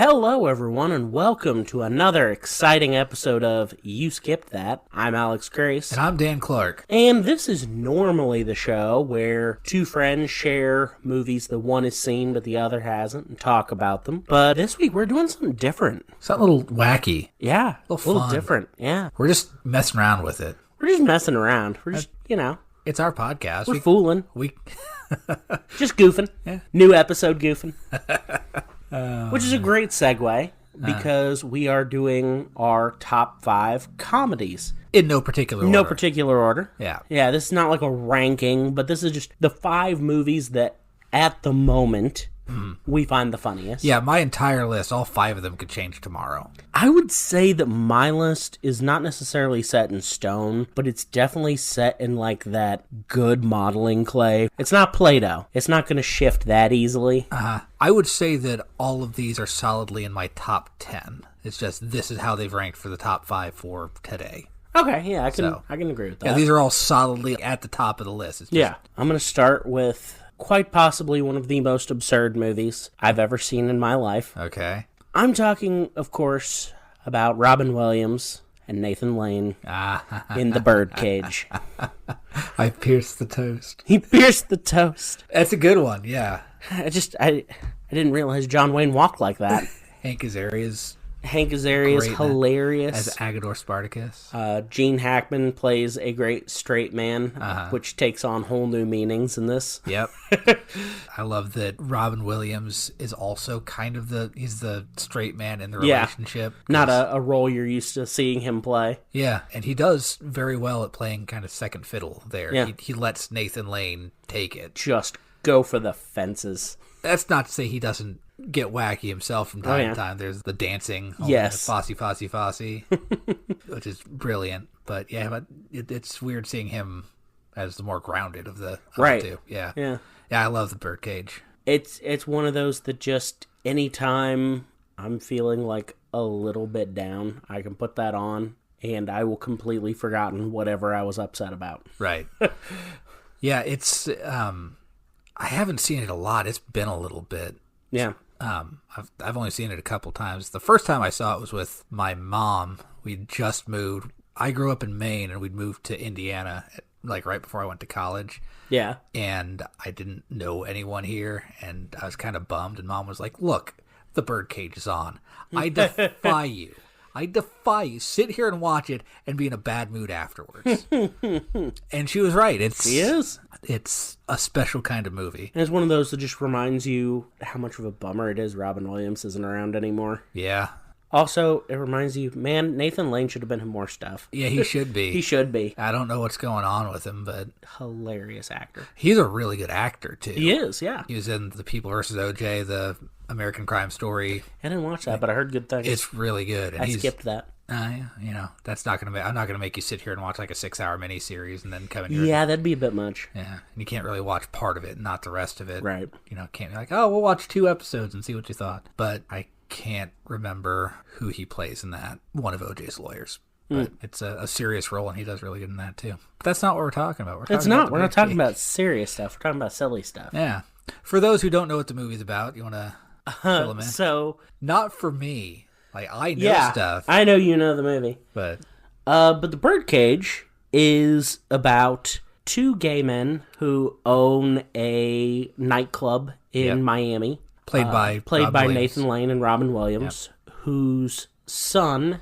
Hello, everyone, and welcome to another exciting episode of You Skipped That. I'm Alex Grace. And I'm Dan Clark. And this is normally the show where two friends share movies that one has seen but the other hasn't and talk about them. But this week we're doing something different. Something a little wacky. Yeah, a little fun. Different. Yeah. We're just messing around with it. We're just messing around. We're just, It's our podcast. We're fooling. We Just goofing. Yeah. New episode goofing. Which is a great segue because we are doing our top 5 comedies. In no particular order. No particular order. Yeah. Yeah, this is not like a ranking, but this is just the 5 movies that at the moment we find the funniest. Yeah, my entire list, all 5 of them could change tomorrow. I would say that my list is not necessarily set in stone, but it's definitely set in like that good modeling clay. It's not Play-Doh. It's not going to shift that easily. I would say that all of these are solidly in my top 10. It's just this is how they've ranked for the top 5 for today. Okay, yeah, I can agree with that. Yeah, these are all solidly at the top of the list. It's just, yeah, I'm going to start with quite possibly one of the most absurd movies I've ever seen in my life. Okay. I'm talking, of course, about Robin Williams and Nathan Lane in The Birdcage. I pierced the toast. He pierced the toast. That's a good one, yeah. I didn't realize John Wayne walked like that. Hank Azaria's hilarious. As Agador Spartacus. Gene Hackman plays a great straight man, which takes on whole new meanings in this. Yep. I love that Robin Williams is also kind of he's the straight man in the relationship. Not a role you're used to seeing him play. Yeah, and he does very well at playing kind of second fiddle there. Yeah. He lets Nathan Lane take it. Just go for the fences. That's not to say he doesn't get wacky himself from time to time. There's the dancing. Yes. Fosse, which is brilliant. But yeah, it's weird seeing him as the more grounded of the two. Yeah. Yeah. Yeah, I love The Birdcage. It's one of those that just anytime I'm feeling like a little bit down, I can put that on and I will completely forgotten whatever I was upset about. Right. Yeah, it's I haven't seen it a lot. It's been a little bit. Yeah. I've only seen it a couple times. The first time I saw it was with my mom. We'd just moved. I grew up in Maine, and we'd moved to Indiana, like right before I went to college. Yeah. And I didn't know anyone here, and I was kind of bummed. And Mom was like, "Look, The Birdcage is on. I defy you. I defy you. Sit here and watch it and be in a bad mood afterwards." And she was right. It's a special kind of movie. And it's one of those that just reminds you how much of a bummer it is Robin Williams isn't around anymore. Yeah. Also, it reminds you, man, Nathan Lane should have been in more stuff. Yeah, he should be. He should be. I don't know what's going on with him, but... Hilarious actor. He's a really good actor, too. He is, yeah. He was in The People vs. O.J., the American Crime Story. I didn't watch that, but I heard good things. It's really good. And I skipped that. That's not going to I'm not going to make you sit here and watch like a 6-hour miniseries and then come in here. Yeah, that'd be a bit much. Yeah, and you can't really watch part of it, not the rest of it. Right. Can't be like, oh, we'll watch 2 episodes and see what you thought. But I can't remember who he plays in that. One of OJ's lawyers. But it's a serious role, and he does really good in that, too. But that's not what we're talking about. We're not talking about serious stuff. We're talking about silly stuff. Yeah. For those who don't know what the movie's about, you want to fill them in? So... Not for me. Like, I know stuff. I know you know the movie. But The Birdcage is about 2 gay men who own a nightclub in Miami. Played by Nathan Lane and Robin Williams, whose son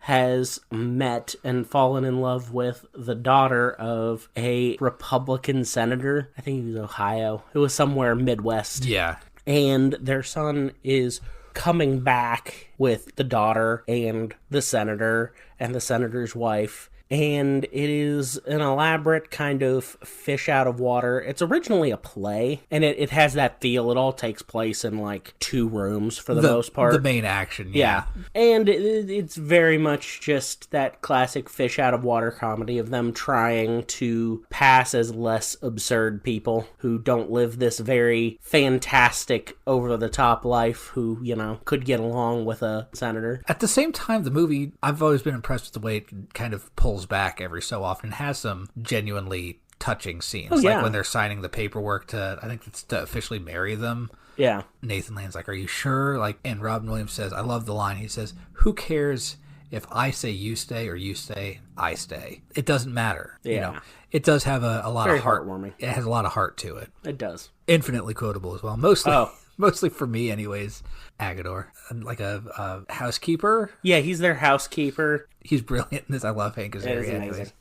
has met and fallen in love with the daughter of a Republican senator. I think he was Ohio. It was somewhere Midwest. Yeah. And their son is coming back with the daughter and the senator and the senator's wife. And it is an elaborate kind of fish out of water. It's originally a play, and it has that feel. It all takes place in like 2 rooms for the most part. The main action, yeah. And it's very much just that classic fish out of water comedy of them trying to pass as less absurd people who don't live this very fantastic, over-the-top life who, could get along with a senator. At the same time, the movie, I've always been impressed with the way it kind of pulls back every so often. It has some genuinely touching scenes. Oh, yeah. Like when they're signing the paperwork I think it's to officially marry them. Yeah. Nathan Lane's like, are you sure? Like, and Robin Williams says, I love the line. He says, who cares if I say you stay or you say I stay? It doesn't matter. Yeah. You know, it does have a lot Very of heart. heartwarming. It has a lot of heart to it. It does. Infinitely quotable as well. Mostly, Oh. mostly for me, anyways. Agador, like a housekeeper. Yeah, he's their housekeeper. He's brilliant in this. I love Hank It is Azaria. amazing. Anyways,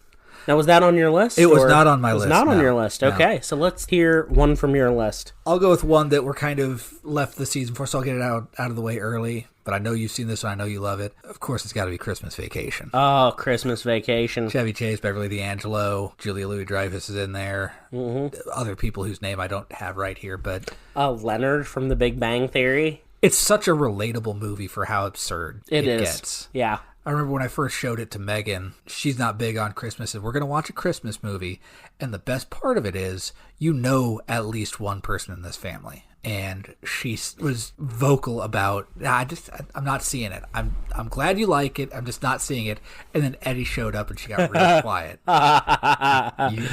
Now, was that on your list? it was or- not on my It was list. not on no. your list. No. Okay, so let's hear one from your list. I'll go with one that we're kind of left the season for, so I'll get it out of the way early. But I know you've seen this one. I know you love it. Of course, it's got to be Christmas Vacation. Oh, Christmas Vacation. Chevy Chase, Beverly D'Angelo, Julia Louis-Dreyfus is in there. Mm-hmm. Other people whose name I don't have right here, but Leonard from The Big Bang Theory. it's such a relatable movie for how absurd it is. gets. Yeah. I remember when I first showed it to Megan, she's not big on Christmas, and we're going to watch a Christmas movie. And the best part of it is, you know at least one person in this family. And she was vocal about, I'm not seeing it. I'm glad you like it. I'm just not seeing it. And then Eddie showed up and she got real quiet.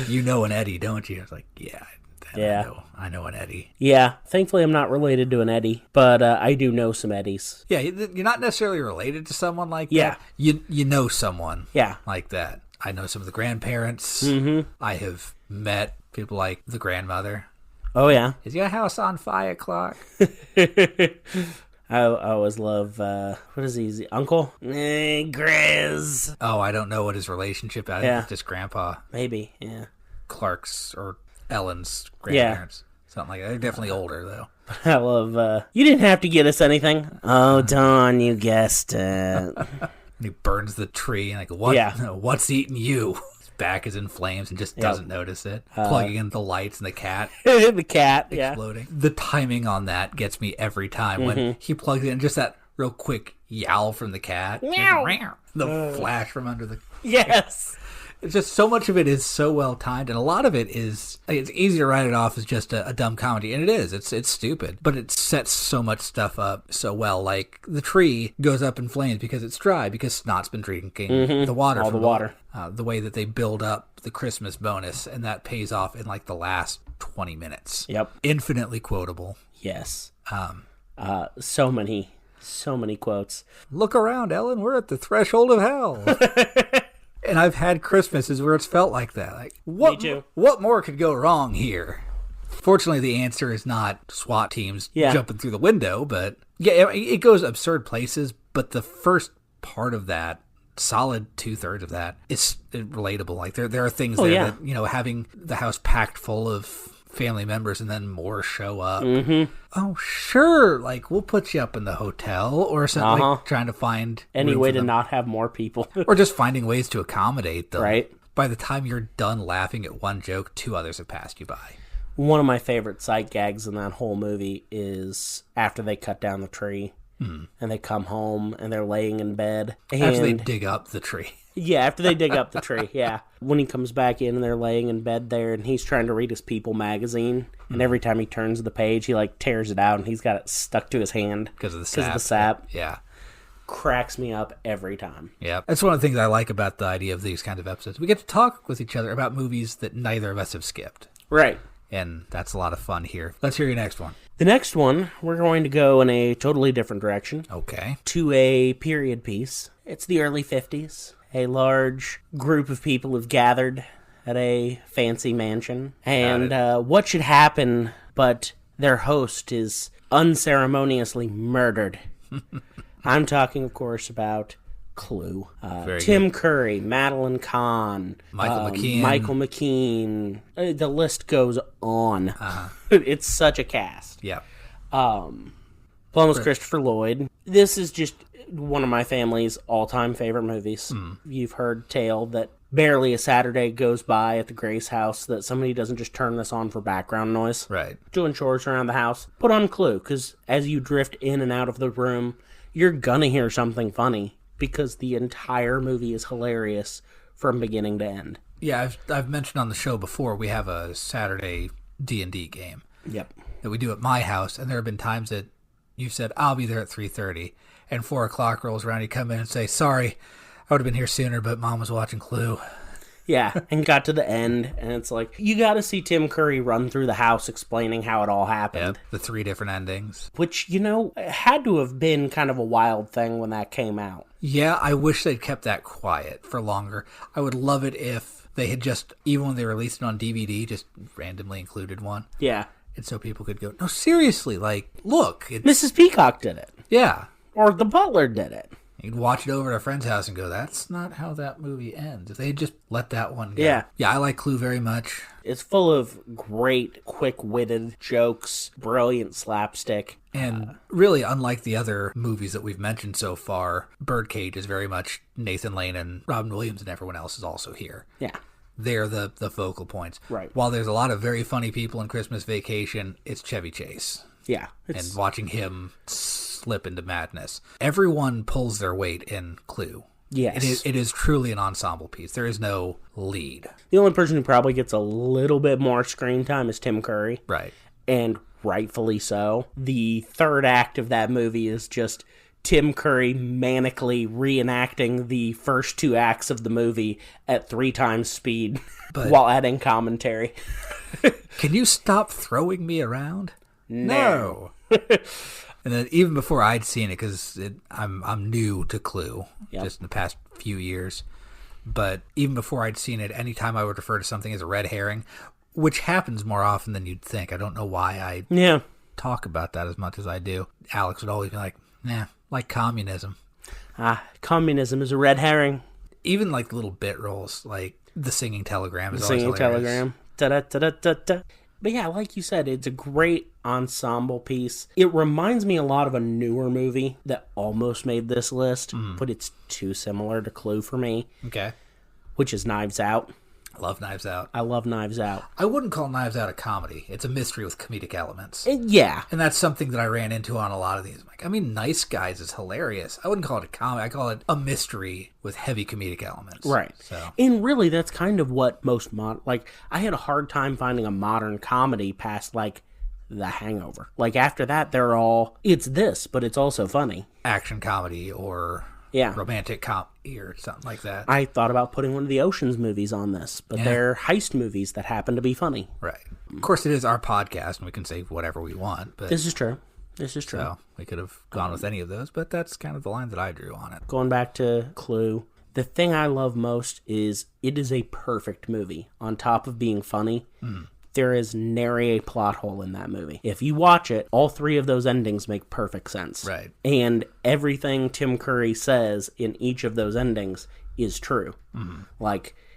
you know an Eddie, don't you? I was like, yeah. I know an Eddie. Yeah. Thankfully, I'm not related to an Eddie, but I do know some Eddies. Yeah, you're not necessarily related to someone like Yeah. that. You know someone Yeah. like that. I know some of the grandparents. Mm-hmm. I have met people like the grandmother. Oh, yeah. Is your house on fire, Clark? I always love, what is he? Uncle? Grizz. Oh, I don't know what his relationship is. I think it's just Grandpa Maybe, yeah. Clark's or Ellen's grandparents. Something like that. They're definitely older, though. I love, you didn't have to get us anything. Oh, Dawn, you guessed it. And he burns the tree and like, what? Yeah. What's eating you? His back is in flames and just doesn't notice it. Plugging in the lights and the cat The cat, exploding. The timing on that gets me every time when he plugs it in. Just that real quick yowl from the cat. Meow. The flash from under the... Yes. It's just so much of it is so well timed, and a lot of it is, it's easy to write it off as just a dumb comedy, and it is. It's stupid, but it sets so much stuff up so well. Like the tree goes up in flames because it's dry, because Snot's been drinking the water. All the water. The way that they build up the Christmas bonus, and that pays off in like the last 20 minutes. Yep. Infinitely quotable. Yes. So many quotes. Look around, Ellen. We're at the threshold of hell. And I've had Christmases where it's felt like that. Like, Me too. What more could go wrong here? Fortunately, the answer is not SWAT teams jumping through the window, but yeah, it goes absurd places. But the first part of that, solid 2/3 of that, is relatable. Like there are things that, you know, having the house packed full of family members and then more show up. Mm-hmm. Oh, sure. Like, we'll put you up in the hotel or something, like trying to find any room way for to them. not have more people. Or just finding ways to accommodate them. Right. By the time you're done laughing at one joke, 2 others have passed you by. One of my favorite sight gags in that whole movie is after they cut down the tree and they come home and they're laying in bed. And After they dig up the tree. yeah, after they dig up the tree, yeah. When he comes back in and they're laying in bed there and he's trying to read his People magazine, and every time he turns the page, he like tears it out and he's got it stuck to his hand. Because of the sap. Yeah. Cracks me up every time. Yeah. That's one of the things I like about the idea of these kinds of episodes. We get to talk with each other about movies that neither of us have skipped. Right. And that's a lot of fun here. Let's hear your next one. The next one, we're going to go in a totally different direction. Okay. To a period piece. It's the early 50s. A large group of people have gathered at a fancy mansion. And what should happen but their host is unceremoniously murdered. I'm talking, of course, about Clue. Tim Curry, Madeline Kahn, Michael McKean. The list goes on. It's such a cast. Yeah. Plum Christopher Lloyd. This is just one of my family's all-time favorite movies. You've heard tale that barely a Saturday goes by at the Grace house that somebody doesn't just turn this on for background noise. Right. Doing chores around the house. Put on Clue, because as you drift in and out of the room, you're gonna hear something funny, because the entire movie is hilarious from beginning to end. Yeah, I've mentioned on the show before, we have a Saturday D&D game. Yep. That we do at my house, and there have been times that you've said, I'll be there at 3:30, and 4 o'clock rolls around, you come in and say, sorry, I would have been here sooner, but Mom was watching Clue. Yeah, and got to the end, and it's like, you got to see Tim Curry run through the house explaining how it all happened. The 3 different endings. Which, had to have been kind of a wild thing when that came out. Yeah, I wish they'd kept that quiet for longer. I would love it if they had just, even when they released it on DVD, just randomly included one. Yeah. And so people could go, no, seriously, like, look. Mrs. Peacock did it. Yeah. Or the butler did it. You'd watch it over at a friend's house and go, that's not how that movie ends. If they had just let that one go. Yeah. Yeah, I like Clue very much. It's full of great, quick-witted jokes, brilliant slapstick. And really, unlike the other movies that we've mentioned so far, Birdcage is very much Nathan Lane and Robin Williams, and everyone else is also here. Yeah. They're the focal points. Right. While there's a lot of very funny people in Christmas Vacation, it's Chevy Chase. Yeah. And watching him slip into madness. Everyone pulls their weight in Clue. Yes. It is truly an ensemble piece. There is no lead. The only person who probably gets a little bit more screen time is Tim Curry. Right. And rightfully so. The third act of that movie is just Tim Curry manically reenacting the first 2 acts of the movie at 3 times speed while adding commentary. Can you stop throwing me around? No. And then even before I'd seen it, because I'm new to Clue, just in the past few years, but even before I'd seen it, anytime I would refer to something as a red herring, which happens more often than you'd think. I don't know why I talk about that as much as I do. Alex would always be like, nah, like communism. Communism is a red herring. Even like little bit roles, like the singing telegram is always hilarious. Telegram. Da-da-da-da-da-da. But yeah, like you said, it's a great ensemble piece. It reminds me a lot of a newer movie that almost made this list, but it's too similar to Clue for me. Okay. Which is Knives Out. I love Knives Out. I love Knives Out. I wouldn't call Knives Out a comedy. It's a mystery with comedic elements. Yeah. And that's something that I ran into on a lot of these. Nice Guys is hilarious. I wouldn't call it a comedy. I call it a mystery with heavy comedic elements. Right. So. And really, that's kind of what most I had a hard time finding a modern comedy past, The Hangover. After that, they're all, it's this, but it's also funny. Action comedy or romantic comedy or something like that. I thought about putting one of the Ocean's movies on this, but they're heist movies that happen to be funny. Right. Of course, it is our podcast, and we can say whatever we want. But This is true. So we could have gone with any of those, but that's kind of the line that I drew on it. Going back to Clue, the thing I love most is it is a perfect movie. On top of being funny, there is nary a plot hole in that movie. If you watch it, all 3 of those endings make perfect sense. Right. And everything Tim Curry says in each of those endings is true.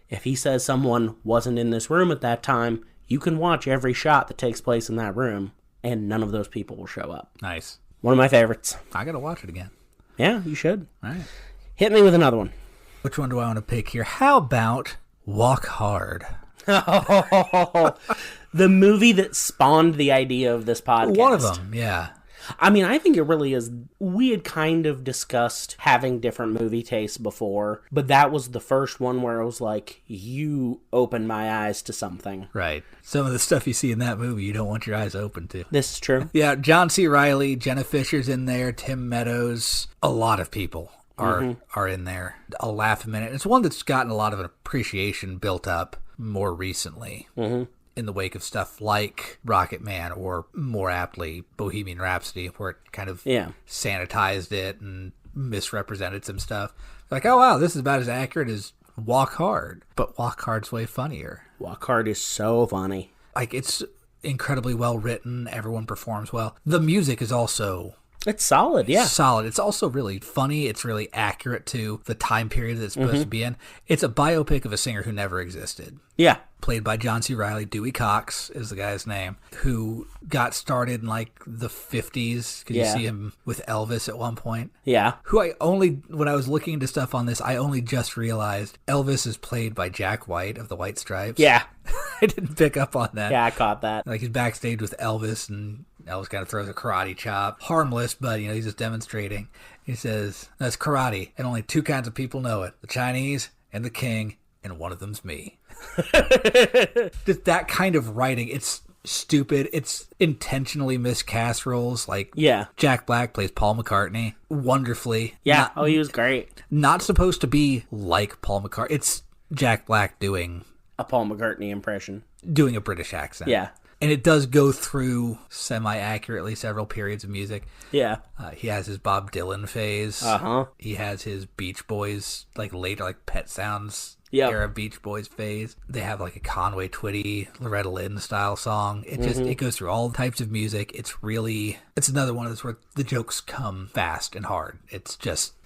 If he says someone wasn't in this room at that time, you can watch every shot that takes place in that room, and none of those people will show up. Nice. One of my favorites. I gotta watch it again. Yeah, you should. All right. Hit me with another one. Which one do I want to pick here? How about Walk Hard? The movie that spawned the idea of this podcast. One of them, yeah. I think it really is. We had kind of discussed having different movie tastes before, but that was the first one where it was like, you opened my eyes to something. Right. Some of the stuff you see in that movie, you don't want your eyes open to. This is true. Yeah, John C. Reilly, Jenna Fisher's in there, Tim Meadows, a lot of people are in there. I'll laugh a minute. It's one that's gotten a lot of appreciation built up more recently in the wake of stuff like Rocket Man, or more aptly Bohemian Rhapsody, where it kind of sanitized it and misrepresented some stuff. Like, oh wow, this is about as accurate as Walk Hard, but Walk Hard's way funnier. Walk Hard is so funny. It's incredibly well written. Everyone performs well. The music is also... It's solid, yeah. Solid. It's also really funny. It's really accurate to the time period that it's supposed to be in. It's a biopic of a singer who never existed. Yeah. Played by John C. Reilly. Dewey Cox is the guy's name, who got started in the 50s. Because you see him with Elvis at one point. Yeah. Who when I was looking into stuff on this, I only just realized Elvis is played by Jack White of the White Stripes. Yeah. I didn't pick up on that. Yeah, I caught that. He's backstage with Elvis, and Elvis kind of throws a karate chop. Harmless, but, he's just demonstrating. He says, that's karate, and only 2 kinds of people know it. The Chinese and the king, and one of them's me. Just that kind of writing, it's stupid. It's intentionally miscast roles. Jack Black plays Paul McCartney wonderfully. Yeah, he was great. Not supposed to be like Paul McCartney. Jack Black doing A Paul McCartney impression. a British accent. Yeah. And it does go through semi-accurately several periods of music. Yeah. He has his Bob Dylan phase. Uh-huh. He has his Beach Boys, like later, like Pet Sounds Yep. era Beach Boys phase. They have like a Conway Twitty, Loretta Lynn style song. It just, it goes through all types of music. It's another one of those where the jokes come fast and hard.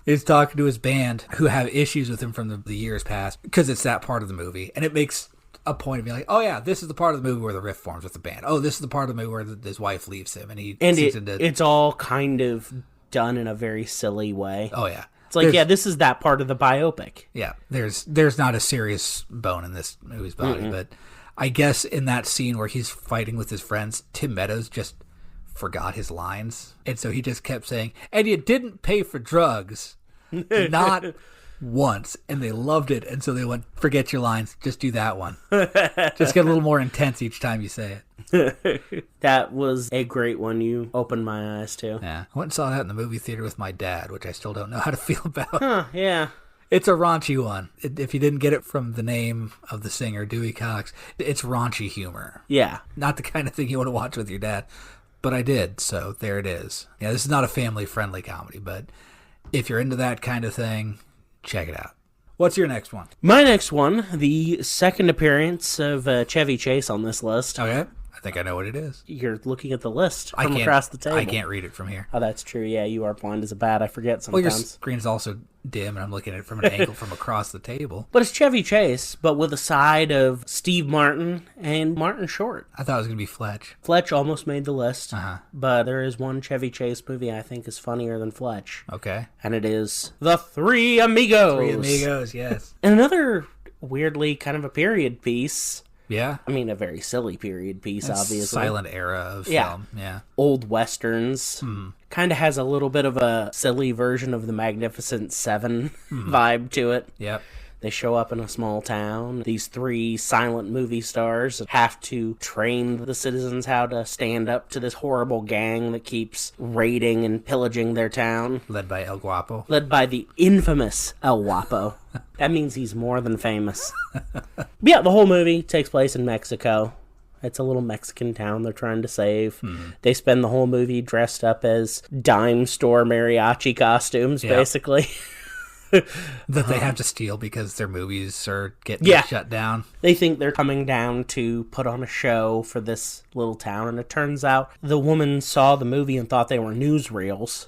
He's talking to his band who have issues with him from the years past because it's that part of the movie. And it makes a point of being like, oh yeah, this is the part of the movie where the riff forms with the band. Oh, this is the part of the movie where his wife leaves him, and it's all kind of done in a very silly way. Oh yeah, it's like this is that part of the biopic. Yeah, there's not a serious bone in this movie's body, but I guess in that scene where he's fighting with his friends, Tim Meadows just forgot his lines, and so he just kept saying, "And you didn't pay for drugs," not once, and they loved it, and so they went, forget your lines, just do that one. Just get a little more intense each time you say it. That was a great one. You opened my eyes to. Yeah, I went and saw that in the movie theater with my dad, which I still don't know how to feel about. Huh, yeah. It's a raunchy one. If you didn't get it from the name of the singer, Dewey Cox, it's raunchy humor. Yeah. Not the kind of thing you want to watch with your dad, but I did, so there it is. Yeah, this is not a family-friendly comedy, but if you're into that kind of thing, check it out. What's your next one? My next one, the second appearance of Chevy Chase on this list. Okay. I think I know what it is. You're looking at the list from across the table. I can't read it from here. Oh, that's true. Yeah, you are blind as a bat. I forget sometimes. Well, your screen's also dim, and I'm looking at it from an angle from across the table. But it's Chevy Chase, but with a side of Steve Martin and Martin Short. I thought it was going to be Fletch. Fletch almost made the list, but there is one Chevy Chase movie I think is funnier than Fletch. Okay. And it is The Three Amigos. Three Amigos, yes. And another weirdly kind of a period piece. Yeah. I mean, a very silly period piece, obviously. Silent era of film, yeah. Old Westerns. Kind of has a little bit of a silly version of the Magnificent Seven vibe to it. Yep. They show up in a small town. These three silent movie stars have to train the citizens how to stand up to this horrible gang that keeps raiding and pillaging their town. Led by El Guapo. Led by the infamous El Guapo. That means he's more than famous. But yeah, the whole movie takes place in Mexico. It's a little Mexican town they're trying to save. They spend the whole movie dressed up as dime store mariachi costumes, basically. That they have to steal because their movies are getting shut down. They think they're coming down to put on a show for this little town, and it turns out the woman saw the movie and thought they were newsreels.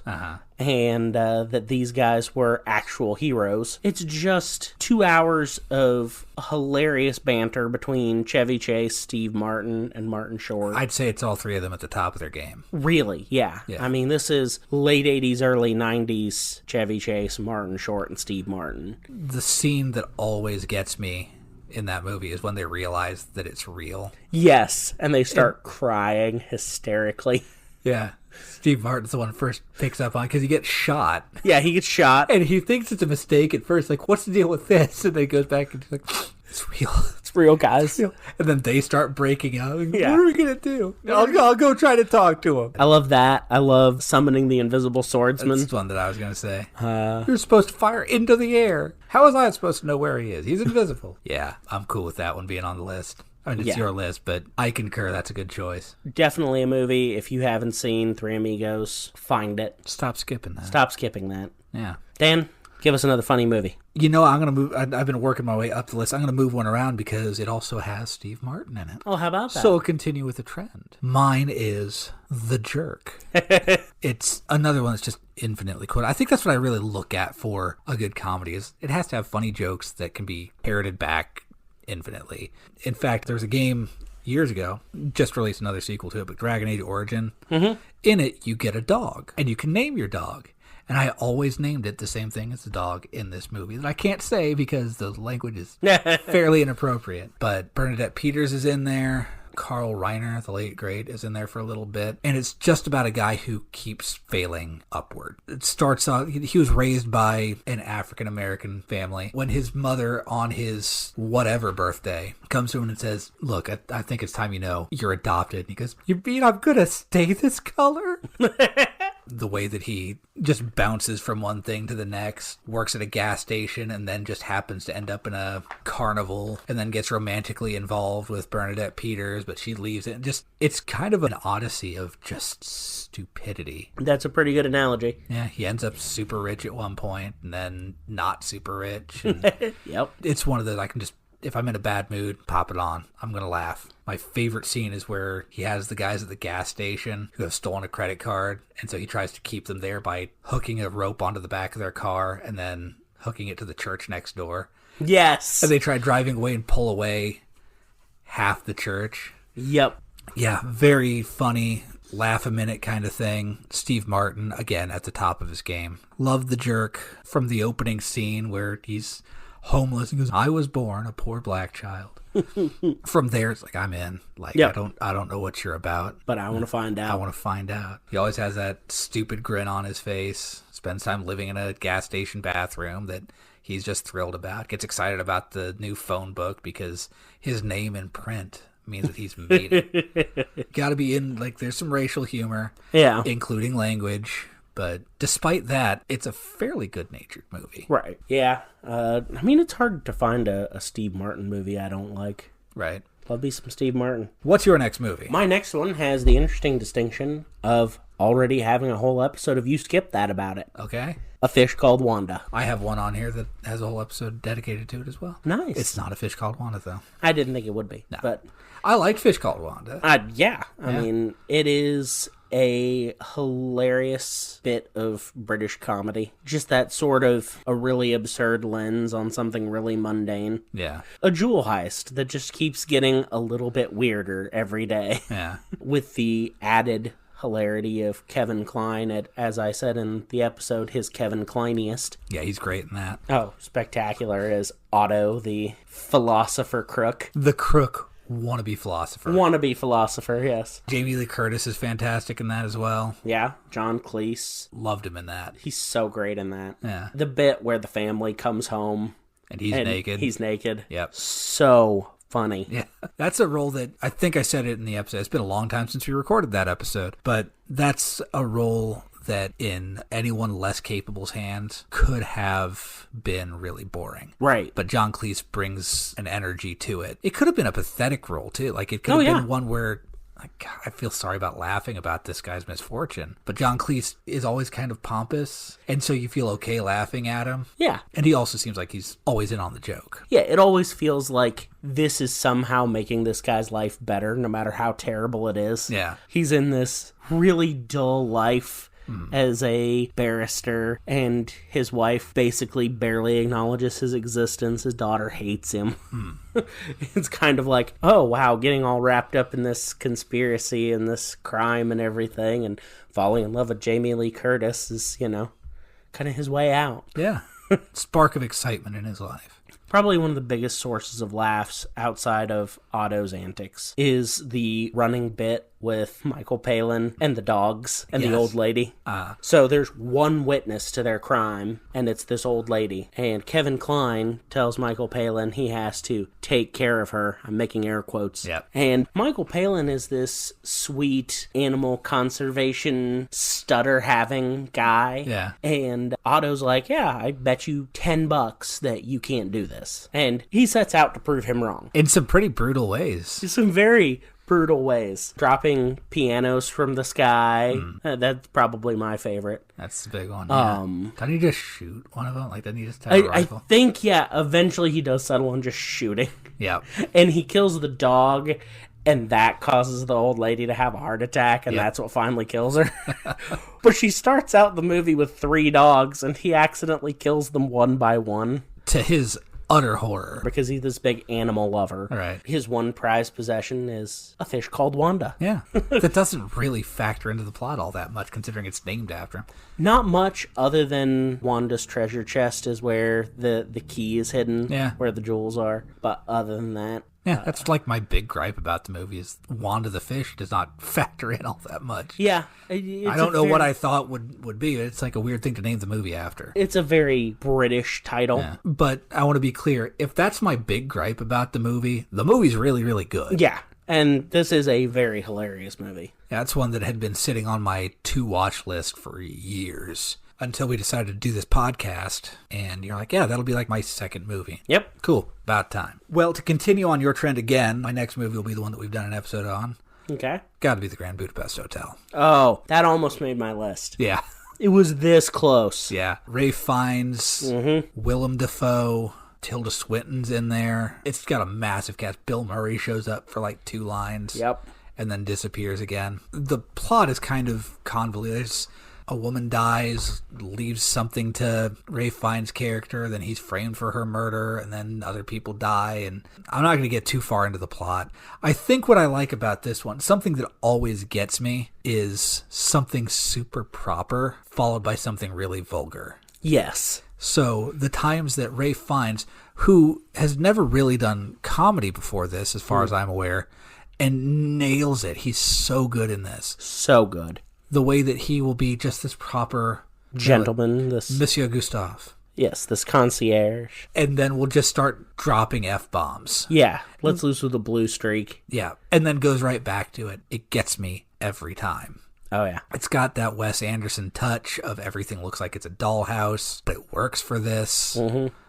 And that these guys were actual heroes. It's just 2 hours of hilarious banter between Chevy Chase, Steve Martin, and Martin Short. I'd say it's all three of them at the top of their game. Really, yeah. I mean, this is late 80s, early 90s Chevy Chase, Martin Short, and Steve Martin. The scene that always gets me in that movie is when they realize that it's real. Yes, and they start crying hysterically. Yeah. Steve Martin's the one first picks up on because he gets shot. Yeah, he gets shot. And he thinks it's a mistake at first. Like, what's the deal with this? And then he goes back and he's like, it's real. It's real, guys. And then they start breaking out. Like, what are we going to do? I'll go try to talk to him. I love that. I love summoning the invisible swordsman. That's one that I was going to say. You're supposed to fire into the air. How was I supposed to know where he is? He's invisible. Yeah, I'm cool with that one being on the list. I mean, it's your list, but I concur that's a good choice. Definitely a movie. If you haven't seen Three Amigos, find it. Stop skipping that. Stop skipping that. Yeah. Dan, give us another funny movie. You know, I'm going to move. I've been working my way up the list. I'm going to move one around because it also has Steve Martin in it. Oh, how about that? So we'll continue with the trend. Mine is The Jerk. It's another one that's just infinitely cool. I think that's what I really look at for a good comedy is it has to have funny jokes that can be parroted back infinitely. In fact, there was a game years ago, just released another sequel to it, but Dragon Age Origin. In it, you get a dog, and you can name your dog. And I always named it the same thing as the dog in this movie that I can't say because the language is fairly inappropriate. But Bernadette Peters is in there. Carl Reiner, the late great, is in there for a little bit. And it's just about a guy who keeps failing upward. It starts out, he was raised by an African-American family. When his mother, on his whatever birthday, comes to him and says, look, I think it's time you know you're adopted. And he goes, you mean I'm going to stay this color? The way that he just bounces from one thing to the next, works at a gas station, and then just happens to end up in a carnival, and then gets romantically involved with Bernadette Peters, but she leaves it. It's kind of an odyssey of just stupidity. That's a pretty good analogy. Yeah, he ends up super rich at one point, and then not super rich. And Yep. it's one of those I can just, if I'm in a bad mood, pop it on. I'm going to laugh. My favorite scene is where he has the guys at the gas station who have stolen a credit card, and so he tries to keep them there by hooking a rope onto the back of their car and then hooking it to the church next door. Yes. And they try driving away and pull away half the church. Yep. Yeah, very funny, laugh a minute kind of thing. Steve Martin, again, at the top of his game. Love the jerk from the opening scene where he's homeless and goes, I was born a poor black child. From there, it's like, I'm in. Like, yep. I don't know what you're about, but I want to find out. I want to find out. He always has that stupid grin on his face. Spends time living in a gas station bathroom that he's just thrilled about. Gets excited about the new phone book because his name in print means that he's made it. Got to be in, like, there's some racial humor. Yeah. Including language. But despite that, it's a fairly good-natured movie. Right. Yeah. I mean, it's hard to find a Steve Martin movie I don't like. Right. Love me some Steve Martin. What's your next movie? My next one has the interesting distinction of already having a whole episode of You Skipped That about it. Okay. A Fish Called Wanda. I have one on here that has a whole episode dedicated to it as well. Nice. It's not A Fish Called Wanda, though. I didn't think it would be. No. But I like Fish Called Wanda. Yeah. I mean, it is a hilarious bit of British comedy. Just that sort of a really absurd lens on something really mundane. Yeah. A jewel heist that just keeps getting a little bit weirder every day. Yeah. With the added hilarity of Kevin Kline at, as I said in the episode, his Kevin Kleiniest. Yeah, he's great in that. Oh, spectacular as Otto, the philosopher crook. The crook wannabe philosopher. Wannabe philosopher, yes. Jamie Lee Curtis is fantastic in that as well. Yeah, John Cleese. Loved him in that. He's so great in that. Yeah. The bit where the family comes home. And he's naked. He's naked. Yep. So funny. Yeah. That's a role that, I think I said it in the episode. It's been a long time since we recorded that episode. But that's a role that in anyone less capable's hands could have been really boring. Right. But John Cleese brings an energy to it. It could have been a pathetic role, too. Like, it could have been one where, like, God, I feel sorry about laughing about this guy's misfortune. But John Cleese is always kind of pompous, and so you feel okay laughing at him. Yeah. And he also seems like he's always in on the joke. Yeah, it always feels like this is somehow making this guy's life better, no matter how terrible it is. Yeah. He's in this really dull life as a barrister, and his wife basically barely acknowledges his existence. His daughter hates him. It's kind of like, oh, wow, getting all wrapped up in this conspiracy and this crime and everything, and falling in love with Jamie Lee Curtis is, kind of his way out. Yeah. Spark of excitement in his life. Probably one of the biggest sources of laughs outside of Otto's antics is the running bit with Michael Palin and the dogs and the old lady. So there's one witness to their crime, and it's this old lady. And Kevin Kline tells Michael Palin he has to take care of her. I'm making air quotes. Yep. And Michael Palin is this sweet animal conservation stutter-having guy. Yeah. And Otto's like, yeah, I bet you $10 that you can't do this. And he sets out to prove him wrong. In some pretty brutal ways. Some very brutal ways. Dropping pianos from the sky. That's probably my favorite. That's the big one. Yeah. Doesn't he just shoot one of them? Like, doesn't he just have a rifle? I think, eventually he does settle on just shooting. Yeah. And he kills the dog, and that causes the old lady to have a heart attack, and that's what finally kills her. But she starts out the movie with 3 dogs, and he accidentally kills them one by one. To his utter horror. Because he's this big animal lover. Right. His one prized possession is a fish called Wanda. Yeah. That doesn't really factor into the plot all that much, considering it's named after him. Not much, other than Wanda's treasure chest is where the key is hidden. Yeah. Where the jewels are. But other than that... Yeah, that's like my big gripe about the movie is Wanda the fish does not factor in all that much. Yeah. I don't know what I thought would be. It's like a weird thing to name the movie after. It's a very British title. Yeah. But I want to be clear. If that's my big gripe about the movie's really, really good. Yeah. And this is a very hilarious movie. Yeah, that's one that had been sitting on my to-watch list for years until we decided to do this podcast. And you're like, yeah, that'll be like my second movie. Yep. Cool. About time. Well, to continue on your trend again, my next movie will be the one that we've done an episode on. Okay. Got to be the Grand Budapest Hotel. Oh, that almost made my list. Yeah. It was this close. Yeah. Ralph Fiennes, Willem Dafoe, Tilda Swinton's in there. It's got a massive cast. Bill Murray shows up for like 2 lines. Yep. And then disappears again. The plot is kind of convoluted. A woman dies, leaves something to Ralph Fiennes' character, then he's framed for her murder, and then other people die, and I'm not going to get too far into the plot. I think what I like about this one, something that always gets me, is something super proper, followed by something really vulgar. Yes. So the times that Ralph Fiennes, who has never really done comedy before this, as far as I'm aware, and nails it. He's so good in this. So good. The way that he will be just this proper gentleman, this Monsieur Gustave. Yes, this concierge. And then we'll just start dropping F-bombs. Yeah, let's loose with a blue streak. Yeah, and then goes right back to it. It gets me every time. Oh, yeah. It's got that Wes Anderson touch of everything looks like it's a dollhouse, but it works for this.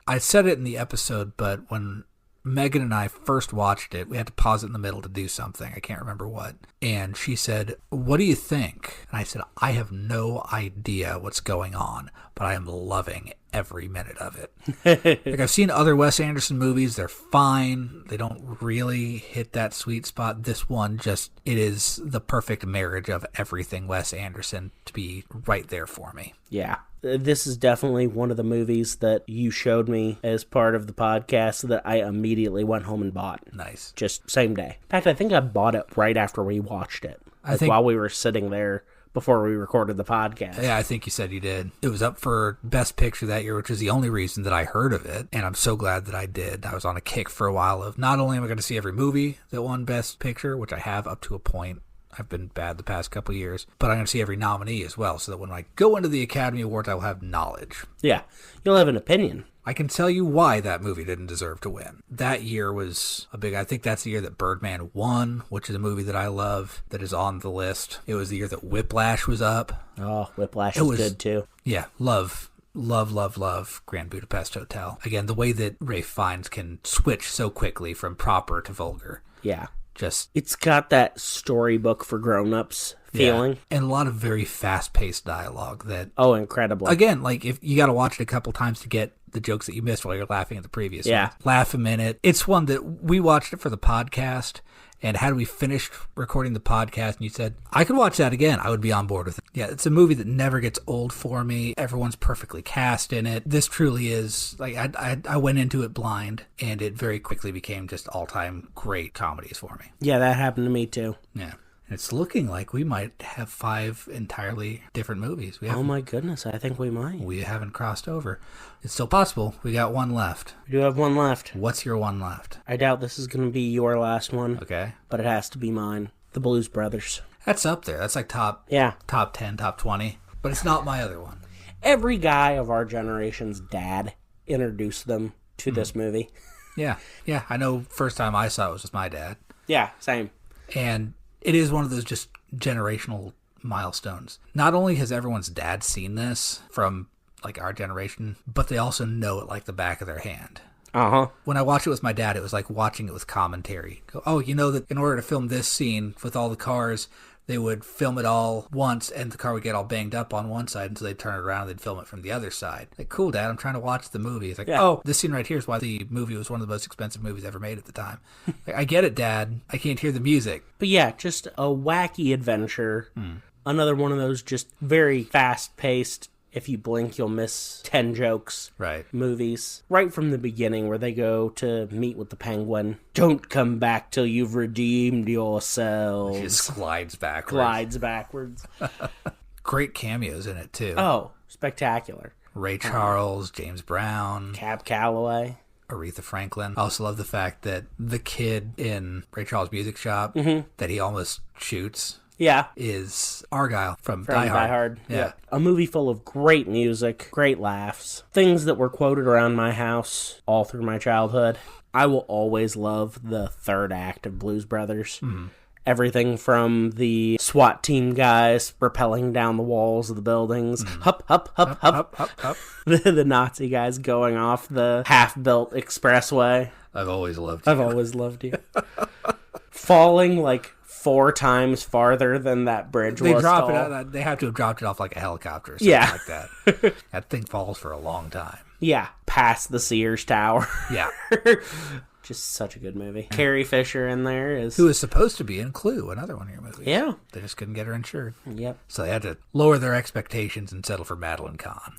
I said it in the episode, but when Megan and I first watched it, we had to pause it in the middle to do something. I can't remember what. And she said, "What do you think?" And I said, "I have no idea what's going on, but I am loving every minute of it." Like, I've seen other Wes Anderson movies. They're fine. They don't really hit that sweet spot. This one just, it is the perfect marriage of everything Wes Anderson to be right there for me. Yeah. This is definitely one of the movies that you showed me as part of the podcast that I immediately went home and bought. Nice. Just same day. In fact, I think I bought it right after we watched it. I think while we were sitting there before we recorded the podcast. Yeah, I think you said you did. It was up for Best Picture that year, which is the only reason that I heard of it. And I'm so glad that I did. I was on a kick for a while of not only am I going to see every movie that won Best Picture, which I have up to a point. I've been bad the past couple of years, but I'm going to see every nominee as well, so that when I go into the Academy Awards, I will have knowledge. Yeah, you'll have an opinion. I can tell you why that movie didn't deserve to win. That year was a big, I think that's the year that Birdman won, which is a movie that I love, that is on the list. It was the year that Whiplash was up. Oh, Whiplash is good too. Yeah, love Grand Budapest Hotel. Again, the way that Ralph Fiennes can switch so quickly from proper to vulgar. Yeah. Just, it's got that storybook for grown-ups feeling. Yeah. And a lot of very fast-paced dialogue that... Oh, incredible. Again, like, if you got to watch it a couple times to get the jokes that you missed while you're laughing at the previous one. Laugh a minute. It's one that we watched it for the podcast, and had we finished recording the podcast and you said, I could watch that again, I would be on board with it. Yeah, it's a movie that never gets old for me. Everyone's perfectly cast in it. This truly is, like, I went into it blind, and it very quickly became just all-time great comedies for me. Yeah, that happened to me too. Yeah. It's looking like we might have 5 entirely different movies. Oh my goodness, I think we might. We haven't crossed over. It's still possible. We got one left. We do have one left. What's your one left? I doubt this is going to be your last one. Okay. But it has to be mine. The Blues Brothers. That's up there. That's like top 10, top 20. But it's not my other one. Every guy of our generation's dad introduced them to this movie. Yeah. Yeah, I know first time I saw it was with my dad. Yeah, same. And it is one of those just generational milestones. Not only has everyone's dad seen this from like our generation, but they also know it like the back of their hand. Uh-huh. When I watched it with my dad, it was like watching it with commentary. Go, oh, you know that in order to film this scene with all the cars, they would film it all once and the car would get all banged up on one side, and so they'd turn it around and they'd film it from the other side. Like, cool, Dad, I'm trying to watch the movie. It's like, oh, this scene right here is why the movie was one of the most expensive movies ever made at the time. Like, I get it, Dad. I can't hear the music. But yeah, just a wacky adventure. Another one of those just very fast-paced, if you blink, you'll miss 10 jokes movies. Right from the beginning where they go to meet with the penguin. Don't come back till you've redeemed yourselves. She just glides backwards. Great cameos in it, too. Oh, spectacular. Ray Charles, James Brown. Cab Calloway. Aretha Franklin. I also love the fact that the kid in Ray Charles' music shop that he almost shoots. Yeah. is Argyle from From Die Hard. Die Hard. Yeah. Yep. A movie full of great music, great laughs, things that were quoted around my house all through my childhood. I will always love the third act of Blues Brothers. Mm-hmm. Everything from the SWAT team guys rappelling down the walls of the buildings, hup, hup, hup, hup, Up, up. the Nazi guys going off the half-built expressway. I've always loved you. I've always loved you. Falling like 4 times farther than that bridge They was drop tall. it. They have to have dropped it off like a helicopter or something like that. That thing falls for a long time. Yeah, past the Sears Tower. Yeah. Just such a good movie. Carrie Fisher in there is... Who is supposed to be in Clue, another one of your movies. Yeah. They just couldn't get her insured. Yep. So they had to lower their expectations and settle for Madeline Kahn.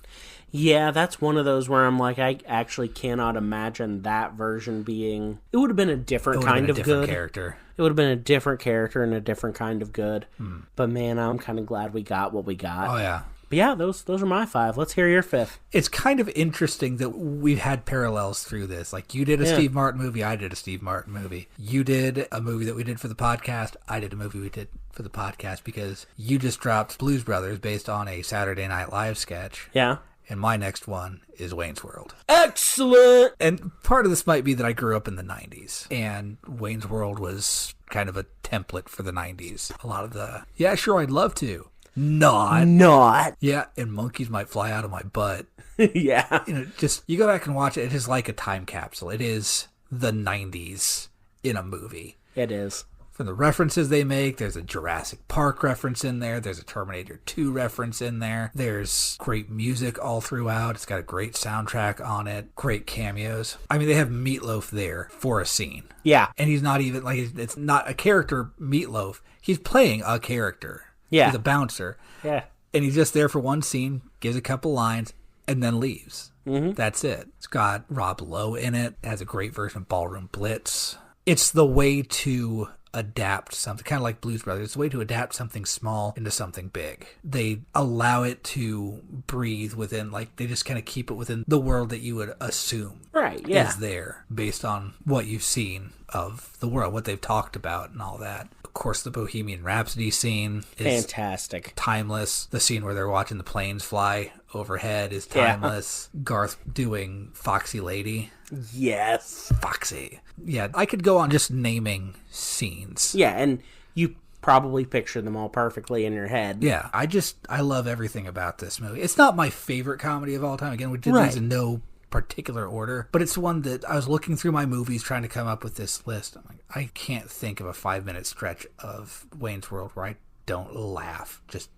Yeah, that's one of those where I'm like, I actually cannot imagine that version being... It would have been a different kind of good. Different character. It would have been a different character and a different kind of good. But man, I'm kind of glad we got what we got. Oh, yeah. But yeah, those are my 5. Let's hear your 5th. It's kind of interesting that we've had parallels through this. Like, you did a Steve Martin movie, I did a Steve Martin movie. You did a movie that we did for the podcast, I did a movie we did for the podcast, because you just dropped Blues Brothers based on a Saturday Night Live sketch. Yeah. And my next one is Wayne's World. Excellent! And part of this might be that I grew up in the 90s, and Wayne's World was kind of a template for the 90s. A lot of the, yeah, sure, I'd love to. Not. Yeah, and monkeys might fly out of my butt. Yeah. You know, just, you go back and watch it, it is like a time capsule. It is the 90s in a movie. It is. From the references they make, there's a Jurassic Park reference in there. There's a Terminator 2 reference in there. There's great music all throughout. It's got a great soundtrack on it. Great cameos. I mean, they have Meatloaf there for a scene. Yeah. And he's not even, like, it's not a character Meatloaf. He's playing a character. Yeah. He's a bouncer. Yeah. And he's just there for one scene, gives a couple lines, and then leaves. Mm-hmm. That's it. It's got Rob Lowe in it. It has a great version of Ballroom Blitz. It's the way to adapt something, kind of like Blues Brothers. It's a way to adapt something small into something big. They allow it to breathe within, like, they just kind of keep it within the world that you would assume is there based on what you've seen of the world, what they've talked about and all that. Of course, the Bohemian Rhapsody scene is fantastic. Timeless. The scene where they're watching the planes fly overhead is timeless. Yeah. Garth doing Foxy Lady. Yes. Foxy. Yeah, I could go on just naming scenes. Yeah, and you probably picture them all perfectly in your head. Yeah, I love everything about this movie. It's not my favorite comedy of all time. Again, we did these in no particular order, but it's one that I was looking through my movies trying to come up with this list. I'm like, I can't think of a 5-minute stretch of Wayne's World where I don't laugh just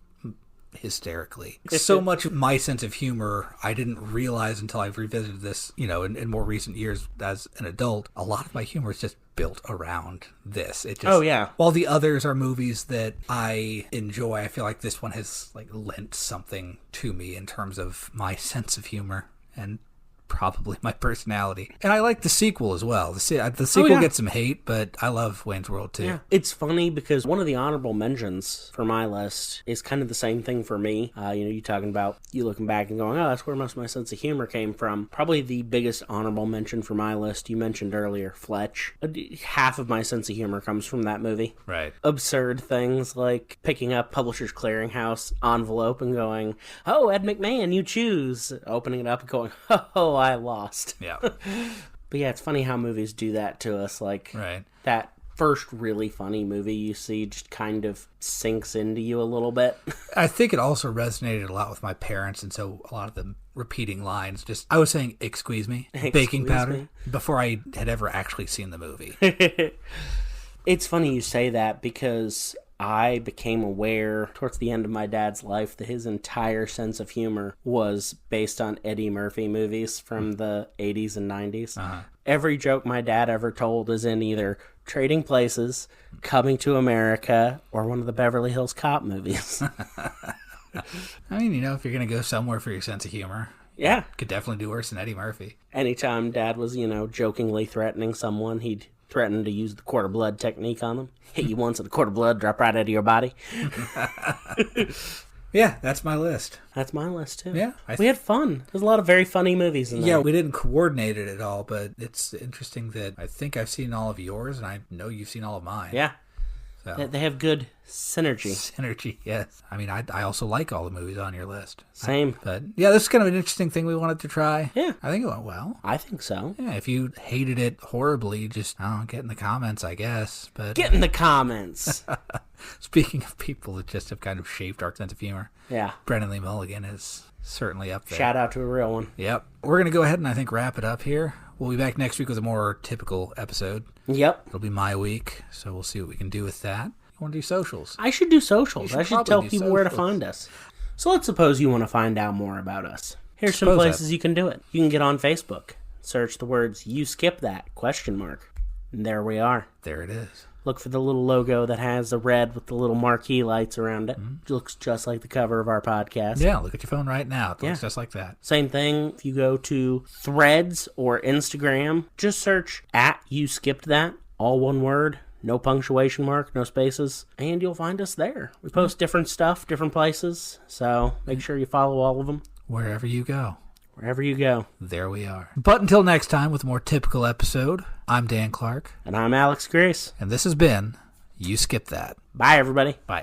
hysterically. So much of my sense of humor I didn't realize until I've revisited this, you know, in more recent years as an adult. A lot of my humor is just built around this. It just, while the others are movies that I enjoy, I feel like this one has like lent something to me in terms of my sense of humor and probably my personality. And I like the sequel as well. The sequel gets some hate, but I love Wayne's World too. Yeah. It's funny because one of the honorable mentions for my list is kind of the same thing for me. You talking about you looking back and going, oh, that's where most of my sense of humor came from. Probably the biggest honorable mention for my list, you mentioned earlier, Fletch. Half of my sense of humor comes from that movie. Right. Absurd things like picking up Publishers Clearinghouse envelope and going, oh, Ed McMahon, you choose. Opening it up and going, oh, I lost. Yeah. But yeah, it's funny how movies do that to us. Like, that first really funny movie you see just kind of sinks into you a little bit. I think it also resonated a lot with my parents, and so a lot of the repeating lines, just, I was saying, excuse me, baking powder, before I had ever actually seen the movie. It's funny you say that because I became aware towards the end of my dad's life that his entire sense of humor was based on Eddie Murphy movies from the 80s and 90s. Uh-huh. Every joke my dad ever told is in either Trading Places, Coming to America, or one of the Beverly Hills Cop movies. I mean, if you're going to go somewhere for your sense of humor, yeah, could definitely do worse than Eddie Murphy. Anytime Dad was, jokingly threatening someone, he'd threaten to use the quarter blood technique on them. Hit you once with a quarter blood, drop right out of your body. Yeah, that's my list. That's my list, too. Yeah. We had fun. There's a lot of very funny movies in there. Yeah, we didn't coordinate it at all, but it's interesting that I think I've seen all of yours, and I know you've seen all of mine. Yeah. So They have good synergy. synergy, yes. I mean, I also like all the movies on your list. Same. But yeah, this is kind of an interesting thing we wanted to try. Yeah. I think it went well. I think so. Yeah, if you hated it horribly, just get in the comments, I guess. But Get in the comments. speaking of people that just have kind of shaped our sense of humor, Yeah. Brendan Lee Mulligan is certainly up there. Shout out to a real one. Yep. We're going to go ahead and I think wrap it up here. We'll be back next week with a more typical episode. Yep. It'll be my week, so we'll see what we can do with that. You want to do socials? I should do socials. I should probably tell do people where to socials. find us. So let's suppose you want to find out more about us. Here's some Suppose places you can do it. You can get on Facebook. Search the words "You Skip That?" ? And there we are. There it is. Look for the little logo that has the red with the little marquee lights around it. It looks just like the cover of our podcast. Yeah, look at your phone right now. It looks just like that. Same thing if you go to Threads or Instagram. Just search @You Skipped That, all one word, no punctuation mark, no spaces, and you'll find us there. We post different stuff, different places, so make sure you follow all of them. Wherever you go. Wherever you go. There we are. But until next time with a more typical episode, I'm Dan Clark. And I'm Alex Grace. And this has been You Skip That. Bye, everybody. Bye.